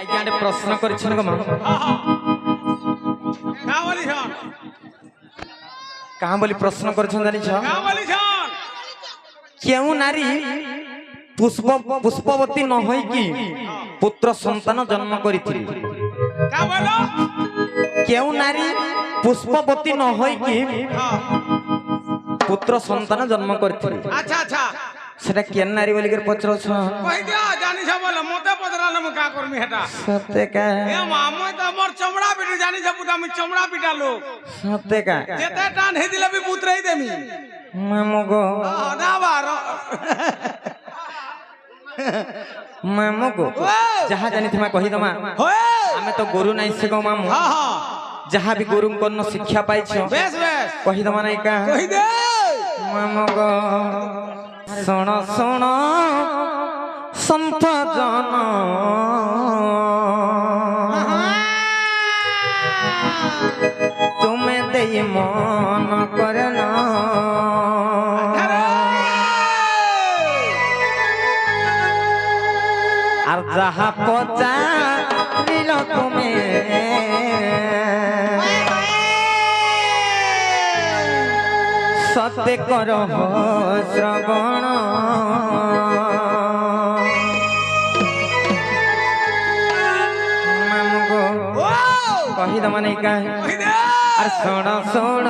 आज्ञा प्रश्न करिछन गो मां का बोली छन कहां बोली प्रश्न करिछन जानि छ का बोली छन केउ नारी पुष्प पुष्पवती न होई कि पुत्र संतान जन्म करिथिली का बोलो केउ नारी पुष्पवती न होई कि पुत्र संतान जन्म करिथिली अच्छा अच्छा सेटा केन नारी बोली कर पचरो छ कहि दिया जानि छ बोले मते पचराले म का करमी हेटा सत्य का ए मामो त मोर चमड़ा पिटू जानि छ पुता मी चमड़ा पिटालो सत्य का जेते टान हे दिले भी पुत्र ही देमी मामो गो ना बार मामो गो जहा जानि थमा कहि दमा होए आमे तो गुरु नाइ से गो मामो हां हां जहा भी गुरु कोन शिक्षा पाइ छ बेस बेस कहि दमा नाइ का कहि दे मामो गो सुन सुन संत जन तुम्हें दे मन करना আর যাহা পচারিল তুমি সতে করহ শ্রবণ কহিদ মানে কাহে কহি দে আর শোণ শোণ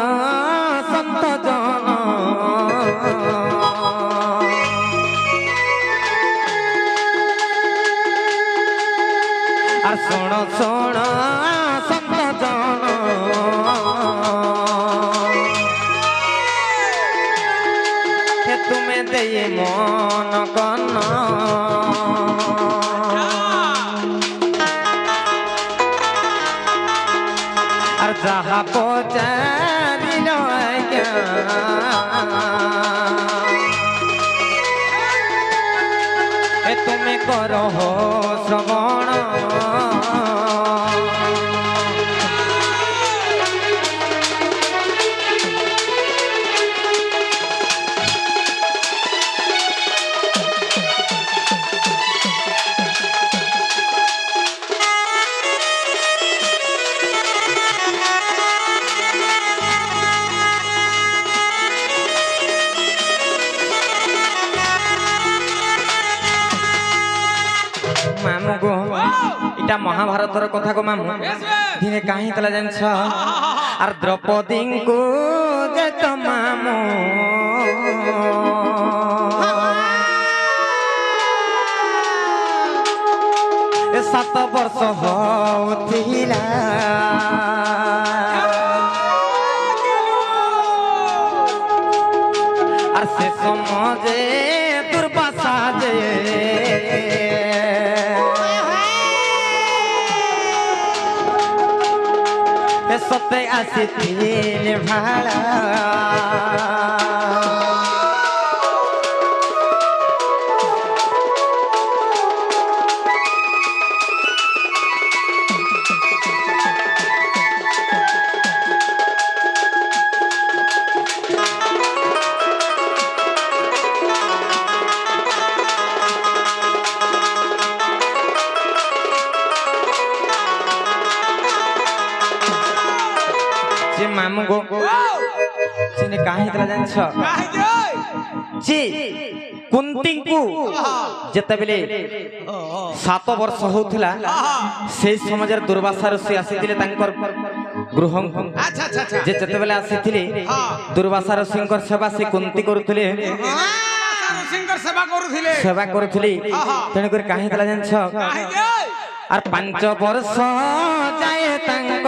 সন্ত জন আর শোণ শোণ সন্ত জন হে তুমি দেই মন কন আর যাহা পচারিল আজ্ঞা হে তুমি করহ শ্রবণ मामू गो इटा महाभारतर कथा को मामू दिने काहे तला जानछ आर द्रौपदी को जे तो मामू ए 7 वर्ष होतिला आर से समझे दुर्वासा जे सते आसिथिल भाला मामू गो सिने काहे तला जानछ काहे जय जी कुंती को जते बेले 7 वर्ष होथिला से समाजर दुर्वासा ऋषि आसीथिले तांकर गृह अच्छा अच्छा अच्छा जे जते बेले आसीथिले दुर्वासा ऋषिंकर सेवा से कुंती करूथिले सिंगर सेवा करूथिले तने कर काहे तला जानछ काहे जय आर 5 वर्ष जाए तांक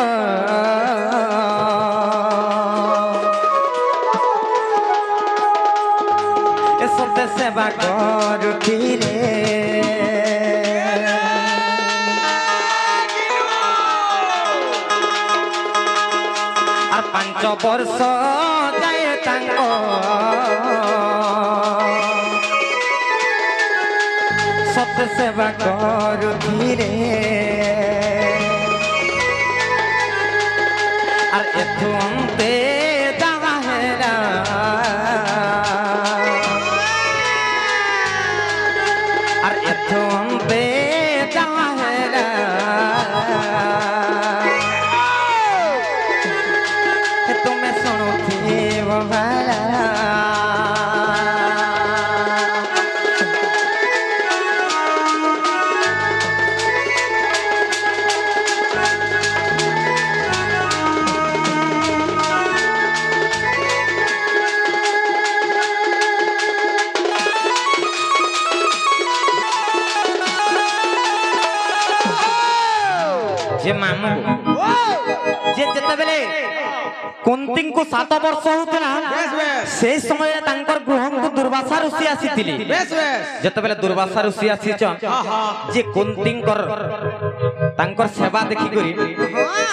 सते सेवा करूथिले आर 5 वर्ष जाए तांक सते सेवा करूथिले आर एथु अंते जावा हेरा आर एथु अंते जावा हेरा जे मामू जे जेतेबेले कुंतीଙ୍କୁ 7 ବର୍ଷ होतला से समय तांकर गृहଙ୍କୁ दुर्वासा ऋषि आसीथिले जेतेबेले दुर्वासा ऋषि आसीचन जे कुंतीଙ୍କର तांकर सेवा देखि करी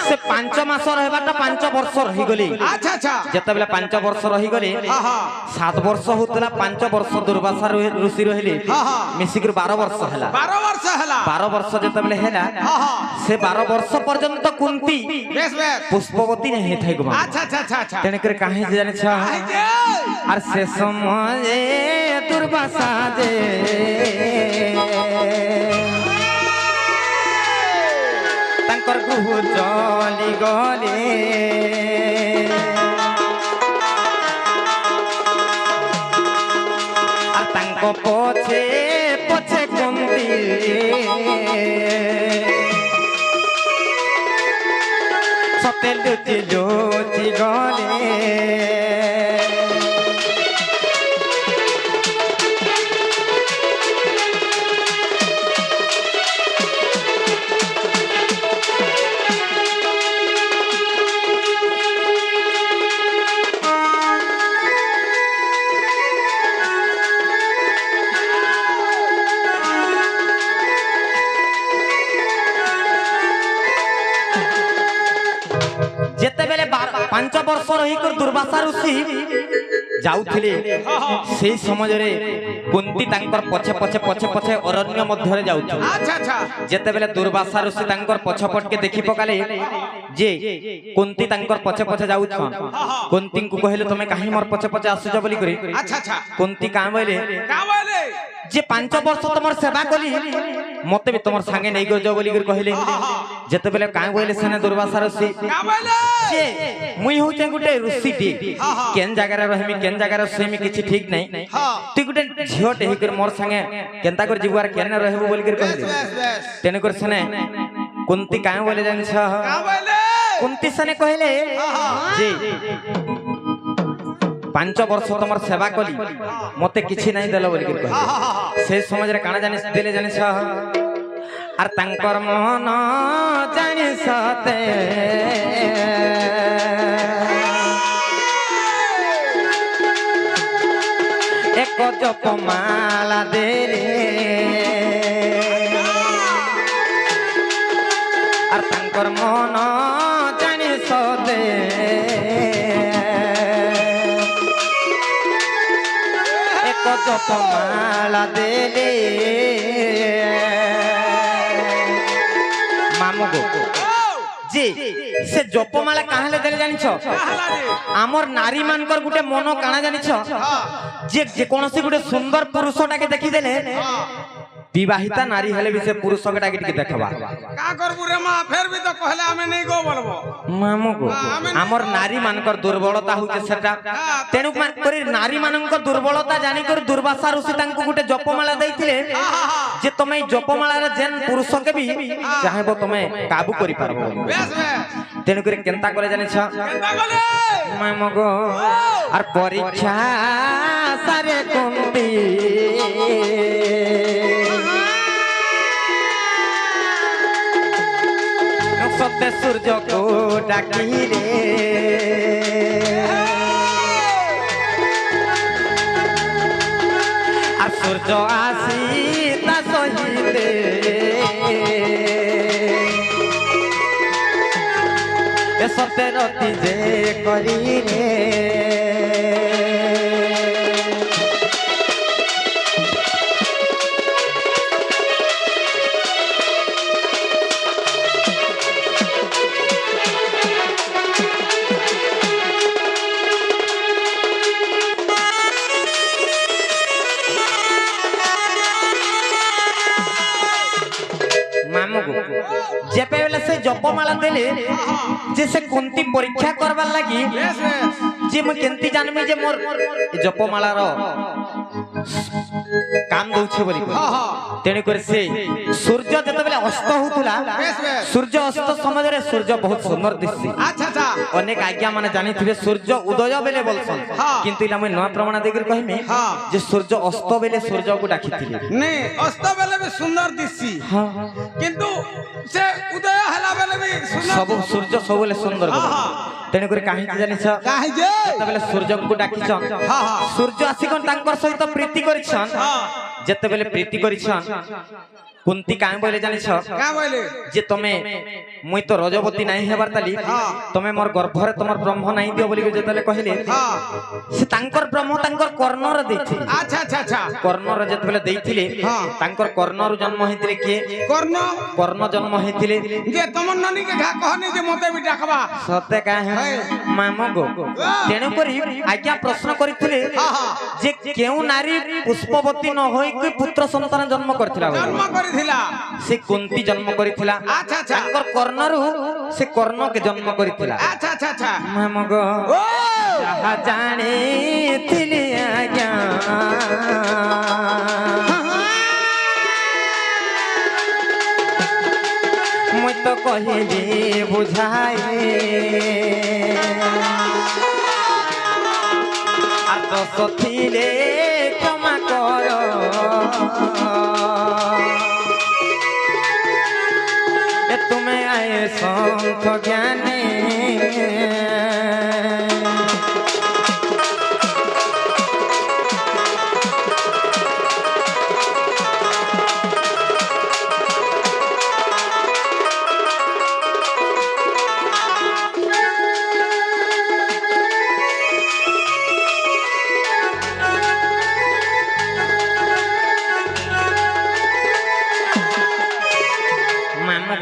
से 5 मास रहबाटा 5 वर्ष रही गली अच्छा अच्छा जेतेबेले 5 वर्ष रही गली 7 वर्ष होतला 5 वर्ष दुर्वासा ऋषि रहिले मिसिकर 12 वर्ष हला 12 वर्ष हला 12 वर्ष जेतेबेले हेला से 12 वर्ष पर्यंत कुंती पुष्पवती नहीं थाई गुमा अच्छा अच्छा अच्छा अच्छा तेने करे काहे जाने छ आर से समय दुर्वासा जे तांकर गुह चली गले आर तांको पछे पछे कुंती सते लुचि लुचि गले जेतेबेले 5 वर्ष रही कर दुर्वासा ऋषि जाउथिले सेही समय रे कुंती तांकर पछे पछे पछे पछे अरण्य मध्य रे जाउथिले अच्छा अच्छा जेतेबेले दुर्वासा ऋषि तांकर पछपट के देखि पकाले जे कुंती तांकर पछे पछे जाउछन कुंती को कहले तमे काहे मोर पछे पछे आसुछ बोली करी अच्छा अच्छा कुंती का बोले जे 5 वर्ष तमर सेवा कली मते भी तमर संगे नै गयो जो बोली कर कहले जेतेबेले का बोले सेने दुर्वासा ऋषि जे मुई होचे गुटे ऋषि टी केन जगह रे रहमी केन जगह रे सेमी किछि ठीक नै तू गुटे झियोटे हे कर मोर संगे केनता कर जीवार केन रहबो बोली कर कहले तेने कर सेने कुंती का बोले जानि छ कुंती सेने कहले जे 5 वर्ष तमर सेवा कली मते किछि नै देलो बोली कर कहले से समाज रे काना जानि देले जानि छ आर तांकर मन जानि सते एक जपमाला देले आर तांकर मन जानि सते एक जपमाला देले मामू गो जी से जपमाला काहले देले जानि छ हमर नारी मानकर गुटे मन काना जानि छ जे कोनोसी गुटे सुंदर पुरुषटा के देखि देले विवाहिता नारी हेले भी से पुरुष के टाके देखबा का करबु रे मां फेर भी तो कहले हमें नहीं गो बोलबो मामू को हमर नारी मानकर दुर्बलता होचे सेटा तेनु करी नारी मानकर दुर्बलता जानि कर दुर्वासा ऋषि तांको गुटे जपमाला दैथिले जे तमे जपमाला रे जेन पुरुष के भी चाहेबो तमे काबू करि पारबो बेस बेस तेनु करी केनता करे जानि छ केनता करे मामू को आर परीक्षा सारे कुंती सत्य सूर्य को डाकी रे आ सूर्य आसी ता सहिते ए सत्य रति जे करी रे जेपे बेले से जपमाला देले जे से कुंती परीक्षा करबा लागी जे म केंती जानमी जे मोर जपमाला रो काम दउछे बोली तेने कर से सूर्य जते बेले अस्त होतुला सूर्य अस्त समय रे सूर्य बहुत सुंदर दिससी अच्छा अच्छा अनेक आज्ञा माने जानि थिबे सूर्य उदय बेले बोलसन किंतु इला मैं नया प्रमाण देकर कहमी जे सूर्य अस्त बेले सूर्य को डाकिथिले नहीं अस्त बेले भी सुंदर दिससी हां किंतु से उदय हला বেলে বি সুন্দর सब सूर्य सबले सुंदर तेणु कर कहीं जानिछ काहे जे जेतेबेले सूर्य को डाकिछन हां हां सूर्य आसिकन तांकर सहित प्रीति करिछन हां जेतेबेले प्रीति करिछन कुंती काहे बोले जानिछ का बोले जे तमे मुई तो रजवती नाही हेबार ताली तमे मोर गर्भरे तमर ब्रह्म नाही दियो बोली जेतेले कहिले हां से तांकर ब्रह्म तांकर कर्णर देथि अच्छा अच्छा अच्छा कर्णर जेतेबेले देइथिले तांकर कर्णर जन्म हेतिले के कर्ण कर्ण जन्म हेतिले जे तमन ननी के घा कहनी जे मते भी डाकबा सते काहे मामो गो तेणु करी आज्ञा प्रश्न करिथिले जे केउ नारी पुष्पवती न होई कि पुत्र संतान जन्म करथिला जन्म करिथिला से कुंती जन्म करिथिला अच्छा अच्छा तांकर कर्णरु से कर्ण के जन्म करिथिला अच्छा अच्छा अच्छा मामो गो ओ जहा जाने थिले आज्ञा मुई तो कहिले बुझाए आ दस थिले क्षमा कर ए तुम्हें आए संत ज्ञानी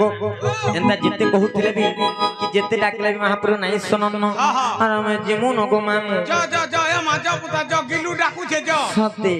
एंता जिते कहूथिले भी कि जिते डाकले भी महाप्रभु नाही सुनन और मैं जिमु न गो मामू जो जो जो ए मा जो पुता जो गिलू डाकू छे जो सते